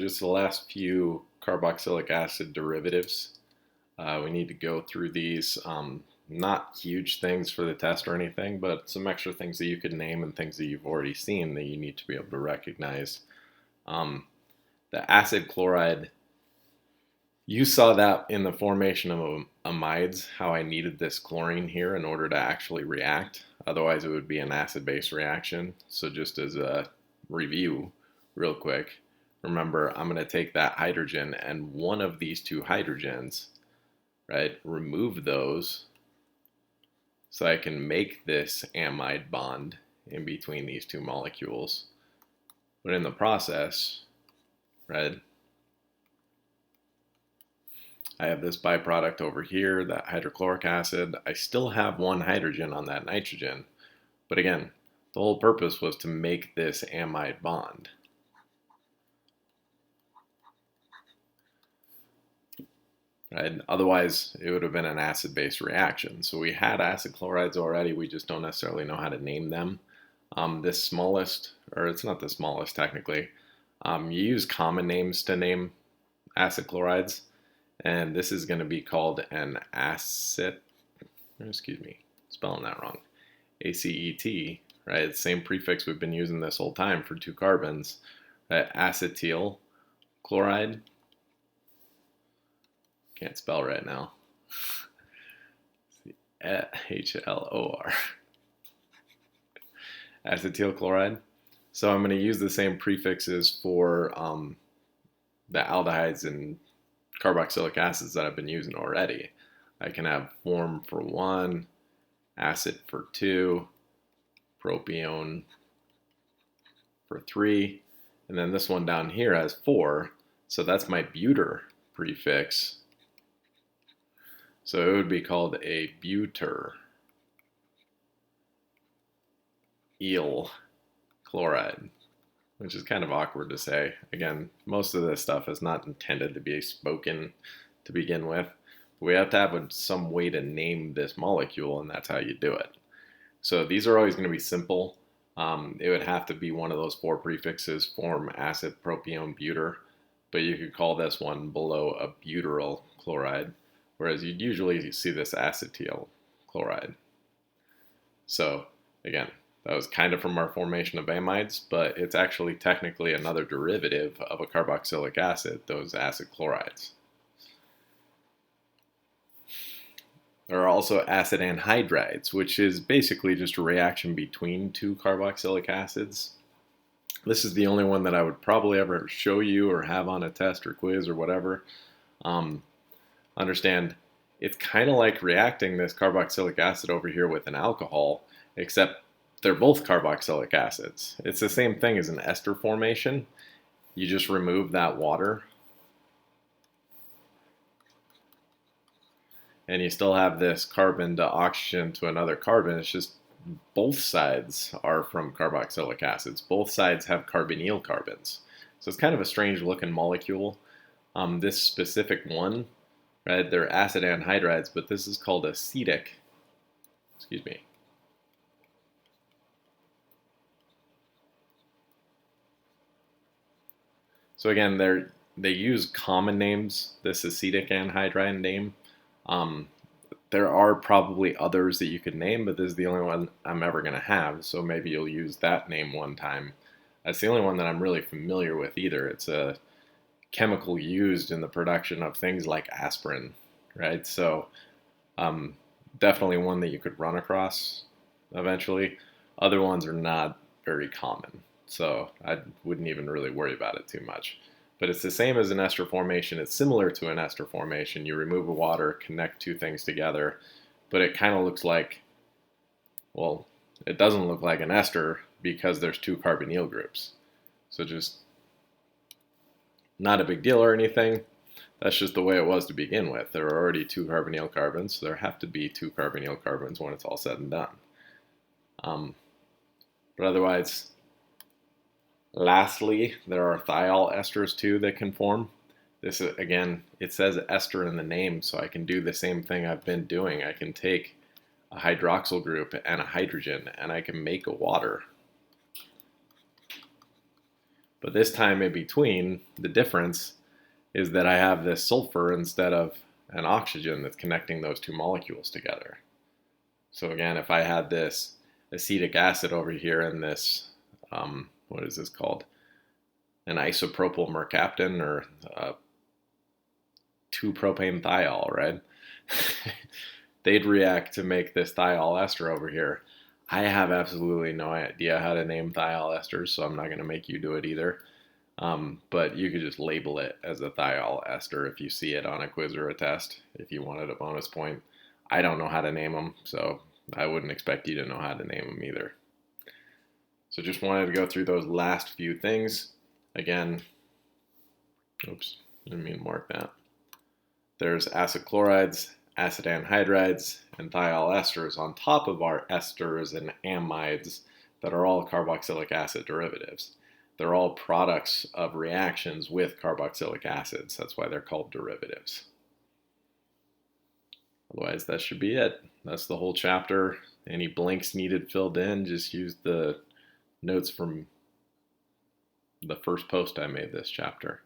Just the last few carboxylic acid derivatives. We need to go through these. Not huge things for the test or anything, but some extra things that you could name and things that you've already seen that you need to be able to recognize. Um, the acid chloride, you saw that in the formation of amides, how I needed this chlorine here in order to actually react. Otherwise, it would be an acid-base reaction. So just as a review, real quick, remember, I'm going to take that hydrogen and one of these two hydrogens, right, remove those so I can make this amide bond in between these two molecules. But in the process, right, I have this byproduct over here, that hydrochloric acid. I still have one hydrogen on that nitrogen. But again, the whole purpose was to make this amide bond. Right? Otherwise, it would have been an acid-base reaction. So we had acid chlorides already, we just don't necessarily know how to name them. This smallest, or it's not the smallest technically, you use common names to name acid chlorides, and this is going to be called an excuse me, spelling that wrong, ACET, right? Same prefix we've been using this whole time for two carbons, right? Acetyl chloride. Can't spell right now. HLOR. Acetyl chloride. So I'm going to use the same prefixes for the aldehydes and carboxylic acids that I've been using already. I can have form for 1, acid for 2, propione for 3, and then this one down here has 4, so that's my butyr prefix. So it would be called a butyl chloride, which is kind of awkward to say. Again, most of this stuff is not intended to be spoken to begin with. We have to have some way to name this molecule, and that's how you do it. So these are always going to be simple. It would have to be one of those 4 prefixes, form, acid, propione, butyr, but you could call this one below a butyryl chloride, whereas you'd usually see this acetyl chloride. So again, that was kind of from our formation of amides, but it's actually technically another derivative of a carboxylic acid, those acid chlorides. There are also acid anhydrides, which is basically just a reaction between two carboxylic acids. This is the only one that I would probably ever show you or have on a test or quiz or whatever. Understand, it's kind of like reacting this carboxylic acid over here with an alcohol, except they're both carboxylic acids. It's the same thing as an ester formation. You just remove that water, and you still have this carbon to oxygen to another carbon. It's just both sides are from carboxylic acids. Both sides have carbonyl carbons. So it's kind of a strange looking molecule. This specific one, right, they're acid anhydrides, but this is called acetic, excuse me. So again, they use common names, this acetic anhydride name. There are probably others that you could name, but this is the only one I'm ever going to have, so maybe you'll use that name one time. That's the only one that I'm really familiar with either. It's a chemical used in the production of things like aspirin, right? So definitely one that you could run across eventually. Other ones are not very common, so I wouldn't even really worry about it too much. But it's the same as an ester formation. It's similar to an ester formation. You remove the water, connect two things together, but it kind of looks like, well, it doesn't look like an ester because there's two carbonyl groups. So just not a big deal or anything. That's just the way it was to begin with. There are already two carbonyl carbons, so there have to be two carbonyl carbons when it's all said and done. But otherwise, lastly, there are thiol esters too that can form. This is, again, it says ester in the name, so I can do the same thing I've been doing. I can take a hydroxyl group and a hydrogen, and I can make a water. But this time in between, the difference is that I have this sulfur instead of an oxygen that's connecting those two molecules together. So again, if I had this acetic acid over here and this, what is this called? An isopropyl mercaptan or 2-propane thiol, right? They'd react to make this thiol ester over here. I have absolutely no idea how to name thiol esters, so I'm not going to make you do it either. But you could just label it as a thiol ester if you see it on a quiz or a test, if you wanted a bonus point. I don't know how to name them, so I wouldn't expect you to know how to name them either. So just wanted to go through those last few things. Again, oops, didn't mean to mark that. There's acid chlorides, acid anhydrides, and thiol esters on top of our esters and amides that are all carboxylic acid derivatives. They're all products of reactions with carboxylic acids. That's why they're called derivatives. Otherwise, that should be it. That's the whole chapter. Any blanks needed filled in, just use the notes from the first post I made this chapter.